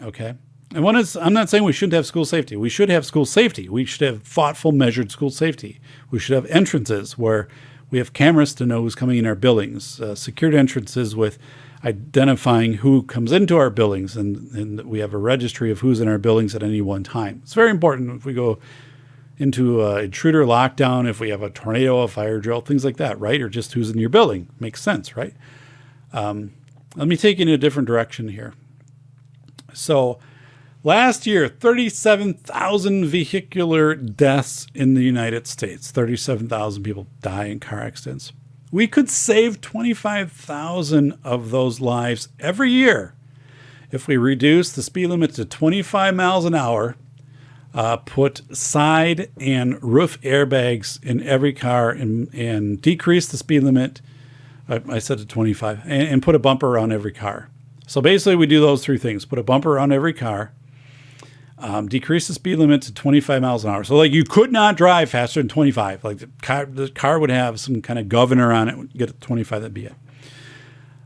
okay? And one is, I'm not saying we shouldn't have school safety. We should have school safety. We should have thoughtful, measured school safety. We should have entrances where we have cameras to know who's coming in our buildings, secured entrances with identifying who comes into our buildings, and we have a registry of who's in our buildings at any one time. It's very important if we go into an intruder lockdown, if we have a tornado, a fire drill, things like that, right? Or just who's in your building. Makes sense, right? Let me take you in a different direction here. So last year, 37,000 vehicular deaths in the United States. 37,000 people die in car accidents. We could save 25,000 of those lives every year if we reduce the speed limit to 25 miles an hour, put side and roof airbags in every car, and decrease the speed limit. I said to 25, and put a bumper on every car. So basically we do those three things. Put a bumper on every car, decrease the speed limit to 25 miles an hour. So like you could not drive faster than 25. Like the car would have some kind of governor on it. Get it to 25, that'd be it.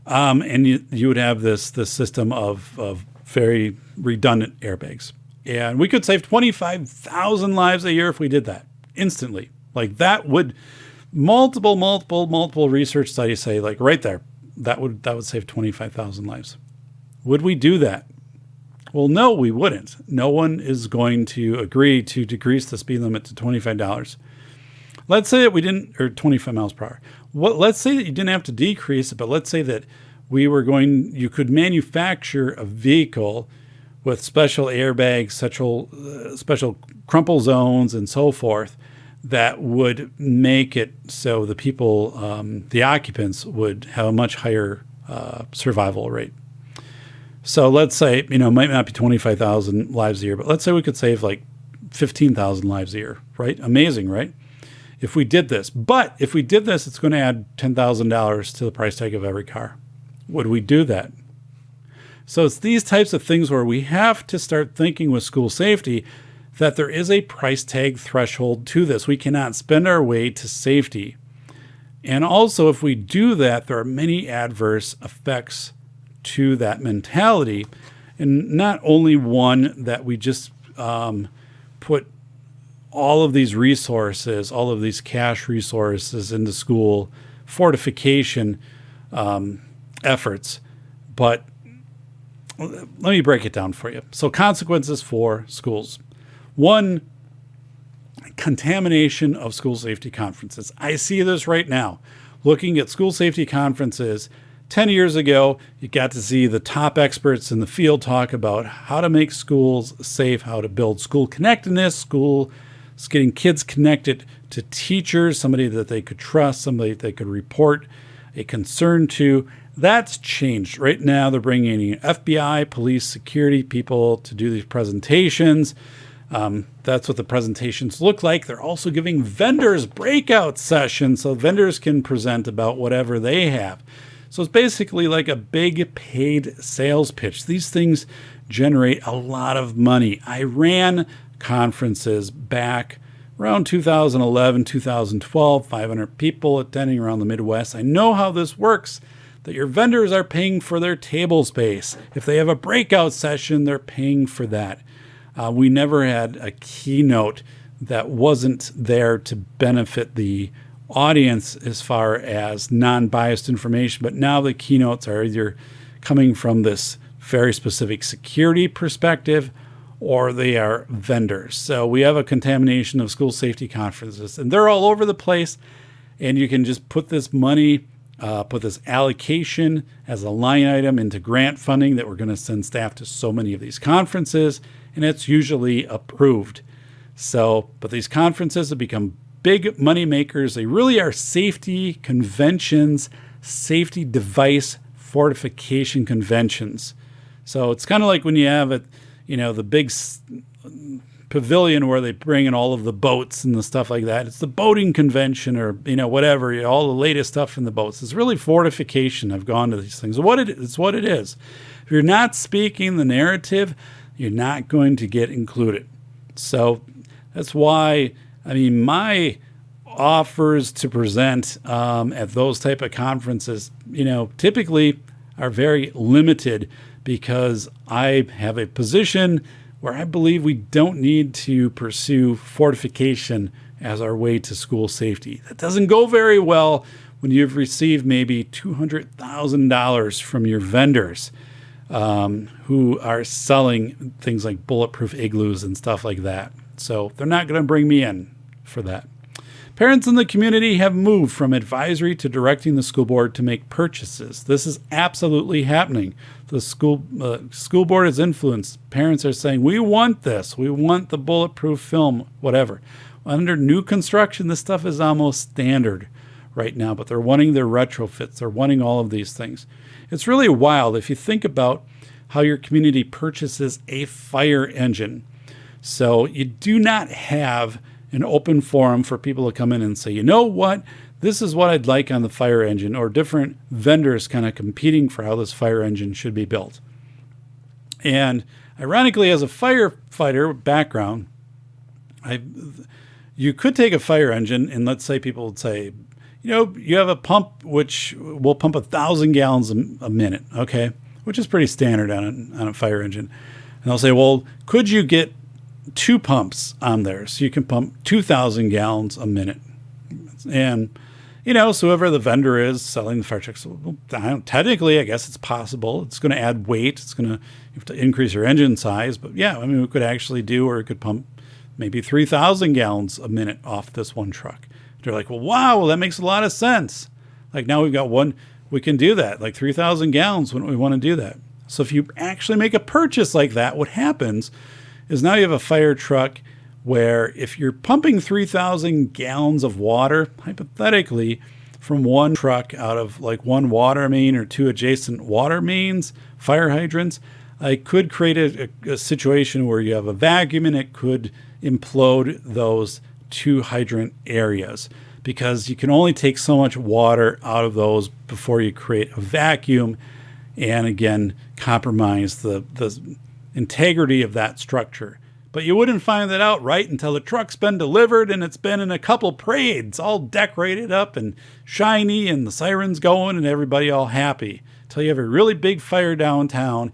And you would have this system of very redundant airbags. And we could save 25,000 lives a year if we did that instantly. Like that would multiple research studies say, like right there, that would save 25,000 lives. Would we do that? Well, no, we wouldn't. No one is going to agree to decrease the speed limit to $25. Let's say that we didn't, or 25 miles per hour. Let's say that you didn't have to decrease it, but let's say that you could manufacture a vehicle with special airbags, special crumple zones, and so forth, that would make it so the people, the occupants, would have a much higher survival rate. So let's say, it might not be 25,000 lives a year, but let's say we could save like 15,000 lives a year, right? Amazing, right? If we did this. But if we did this, it's going to add $10,000 to the price tag of every car. Would we do that? So it's these types of things where we have to start thinking with school safety that there is a price tag threshold to this. We cannot spend our way to safety. And also, if we do that, there are many adverse effects to that mentality. And not only one that we just put all of these resources, all of these cash resources into school fortification efforts. But let me break it down for you. So consequences for schools. One, contamination of school safety conferences. I see this right now. Looking at school safety conferences, 10 years ago, you got to see the top experts in the field talk about how to make schools safe, how to build school connectedness, schools getting kids connected to teachers, somebody that they could trust, somebody they could report a concern to. That's changed. Right now, they're bringing in FBI, police, security people to do these presentations. That's what the presentations look like. They're also giving vendors breakout sessions so vendors can present about whatever they have. So it's basically like a big paid sales pitch. These things generate a lot of money. I ran conferences back around 2011, 2012, 500 people attending around the Midwest. I know how this works, that your vendors are paying for their table space. If they have a breakout session, they're paying for that. We never had a keynote that wasn't there to benefit the audience as far as non-biased information, but now the keynotes are either coming from this very specific security perspective or they are vendors. So we have a contamination of school safety conferences, and they're all over the place, and you can just put this money, put this allocation as a line item into grant funding that we're going to send staff to so many of these conferences, and it's usually approved. So, but these conferences have become big money makers. They really are safety conventions, safety device fortification conventions. So it's kind of like when you have the big pavilion where they bring in all of the boats and the stuff like that. It's the boating convention or, whatever, all the latest stuff in the boats. It's really fortification. I've gone to these things. It's what it is. If you're not speaking the narrative, you're not going to get included. So that's why, my offers to present at those type of conferences, typically are very limited because I have a position where I believe we don't need to pursue fortification as our way to school safety. That doesn't go very well when you've received maybe $200,000 from your vendors who are selling things like bulletproof igloos and stuff like that. So they're not going to bring me in for that. Parents in the community have moved from advisory to directing the school board to make purchases. This is absolutely happening. The school board has influenced. Parents are saying, we want this. We want the bulletproof film, whatever. Under new construction, this stuff is almost standard right now, but they're wanting their retrofits. They're wanting all of these things. It's really wild if you think about how your community purchases a fire engine. So you do not have an open forum for people to come in and say, you know what, this is what I'd like on the fire engine, or different vendors kind of competing for how this fire engine should be built. And ironically, as a firefighter background, you could take a fire engine and let's say people would say, you have a pump which will pump 1,000 gallons a minute, okay, which is pretty standard on a fire engine. And they'll say, well, could you get 2 pumps on there so you can pump 2,000 gallons a minute? And, so whoever the vendor is selling the fire trucks, well, technically, I guess it's possible. It's going to add weight. You have to increase your engine size. But yeah, we could actually it could pump maybe 3,000 gallons a minute off this one truck. They're like, well, that makes a lot of sense. Like now we've got one, we can do that, like 3,000 gallons when we want to do that. So if you actually make a purchase like that, what happens is now you have a fire truck where if you're pumping 3,000 gallons of water, hypothetically, from one truck out of like one water main or 2 adjacent water mains, fire hydrants, it could create a situation where you have a vacuum and it could implode those 2 hydrant areas because you can only take so much water out of those before you create a vacuum and, again, compromise the integrity of that structure. But you wouldn't find that out right until the truck's been delivered and it's been in a couple parades, all decorated up and shiny and the sirens going and everybody all happy. Until you have a really big fire downtown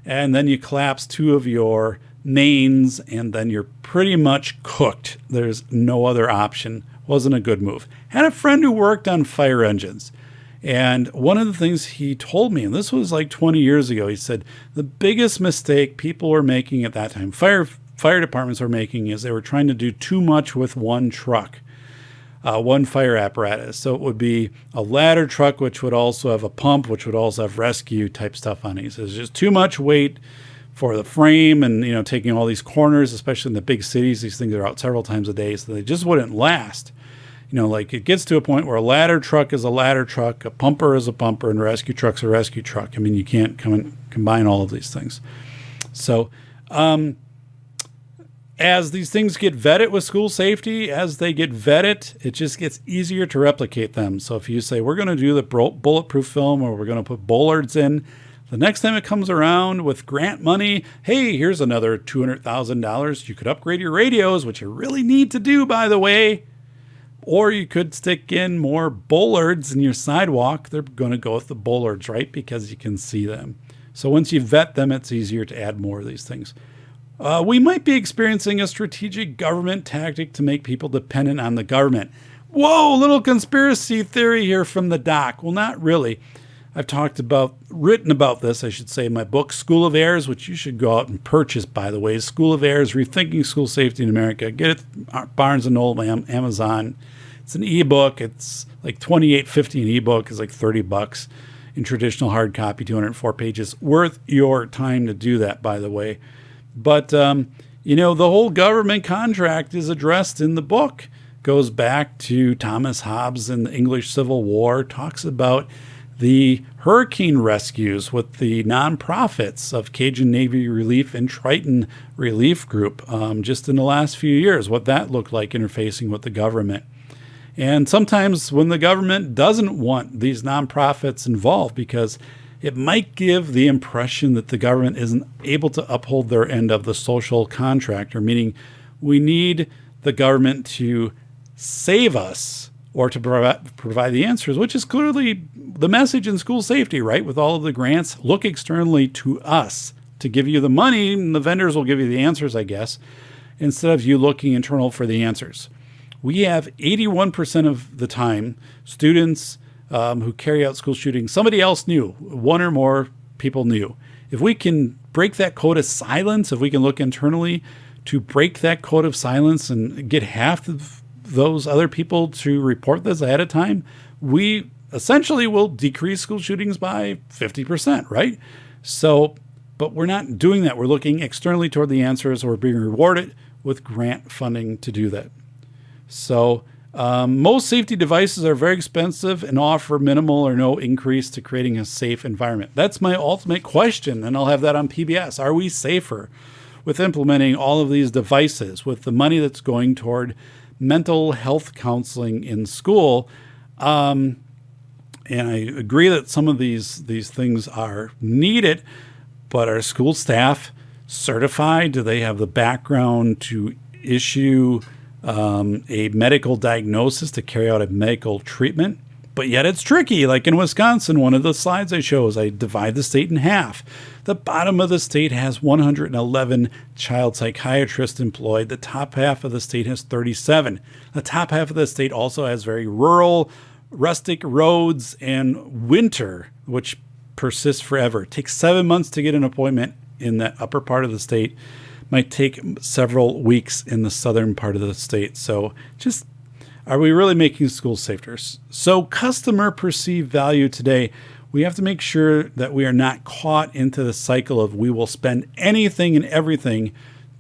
and then you collapse 2 of your mains, and then you're pretty much cooked. There's no other option. Wasn't a good move. Had a friend who worked on fire engines. And one of the things he told me, and this was like 20 years ago, he said the biggest mistake people were making at that time, fire departments were making, is they were trying to do too much with one truck, one fire apparatus. So it would be a ladder truck, which would also have a pump, which would also have rescue type stuff on it. He says it's just too much weight for the frame, and taking all these corners, especially in the big cities. These things are out several times a day, so they just wouldn't last. Like it gets to a point where a ladder truck is a ladder truck, a pumper is a pumper, and a rescue truck's a rescue truck. I mean, you can't combine all of these things. So as these things get vetted with school safety, as they get vetted, it just gets easier to replicate them. So if you say, we're going to do the bulletproof film, or we're going to put bollards in, the next time it comes around with grant money, hey, here's another $200,000. You could upgrade your radios, which you really need to do, by the way. Or you could stick in more bollards in your sidewalk. They're going to go with the bollards, right? Because you can see them. So once you vet them, it's easier to add more of these things. We might be experiencing a strategic government tactic to make people dependent on the government. Whoa, little conspiracy theory here from the doc. Well, not really. I've written about this, I should say, in my book, School of Errors, which you should go out and purchase, by the way. School of Errors, Rethinking School Safety in America. Get it at Barnes & Noble, Amazon. It's an ebook. It's like $28.50 an ebook. It's like $30 in traditional hard copy, 204 pages. Worth your time to do that, by the way. But, the whole government contract is addressed in the book. Goes back to Thomas Hobbes in the English Civil War, talks about the hurricane rescues with the nonprofits of Cajun Navy Relief and Triton Relief Group, just in the last few years, what that looked like interfacing with the government. And sometimes when the government doesn't want these nonprofits involved, because it might give the impression that the government isn't able to uphold their end of the social contract, or meaning we need the government to save us or to provide the answers, which is clearly the message in school safety, right? With all of the grants, look externally to us to give you the money, and the vendors will give you the answers, I guess, instead of you looking internal for the answers. We have 81% of the time students who carry out school shootings, somebody else knew, one or more people knew. If we can break that code of silence, if we can look internally to break that code of silence and get half of those other people to report this ahead of time, we essentially will decrease school shootings by 50%, right? So, but we're not doing that. We're looking externally toward the answers, or we're being rewarded with grant funding to do that. So most safety devices are very expensive and offer minimal or no increase to creating a safe environment. That's my ultimate question, and I'll have that on PBS. Are we safer with implementing all of these devices with the money that's going toward mental health counseling in school? And I agree that some of these things are needed, but are school staff certified? Do they have the background to issue a medical diagnosis, to carry out a medical treatment? But yet it's tricky. Like in Wisconsin, one of the slides I show is I divide the state in half. The bottom of the state has 111 child psychiatrists employed. The top half of the state has 37. The top half of the state also has very rural, rustic roads and winter, which persists forever. It takes 7 months to get an appointment in that upper part of the state. Might take several weeks in the southern part of the state. So just, are we really making schools safer? So customer perceived value today, we have to make sure that we are not caught into the cycle of we will spend anything and everything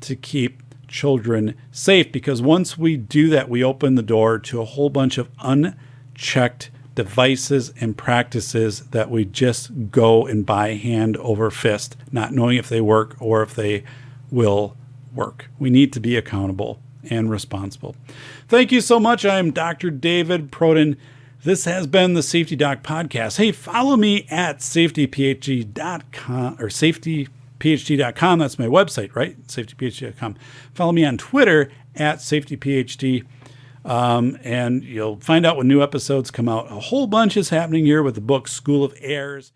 to keep children safe. Because once we do that, we open the door to a whole bunch of unchecked devices and practices that we just go and buy hand over fist, not knowing if they work or if they will work. We need to be accountable and responsible. Thank you so much. I am Dr. David Proden. This has been the Safety Doc Podcast. Hey, follow me at safetyphd.com or safetyphd.com. That's my website, right? Safetyphd.com. Follow me on Twitter at safetyphd. And you'll find out when new episodes come out. A whole bunch is happening here with the book School of Errors.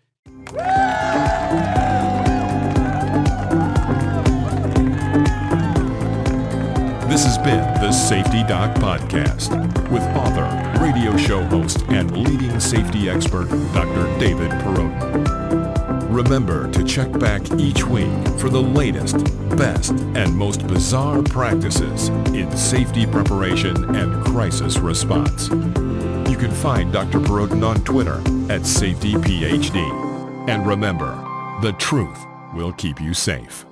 This has been the Safety Doc Podcast with author, radio show host, and leading safety expert, Dr. David Perrotin. Remember to check back each week for the latest, best, and most bizarre practices in safety preparation and crisis response. You can find Dr. Perrotin on Twitter at SafetyPhD. And remember, the truth will keep you safe.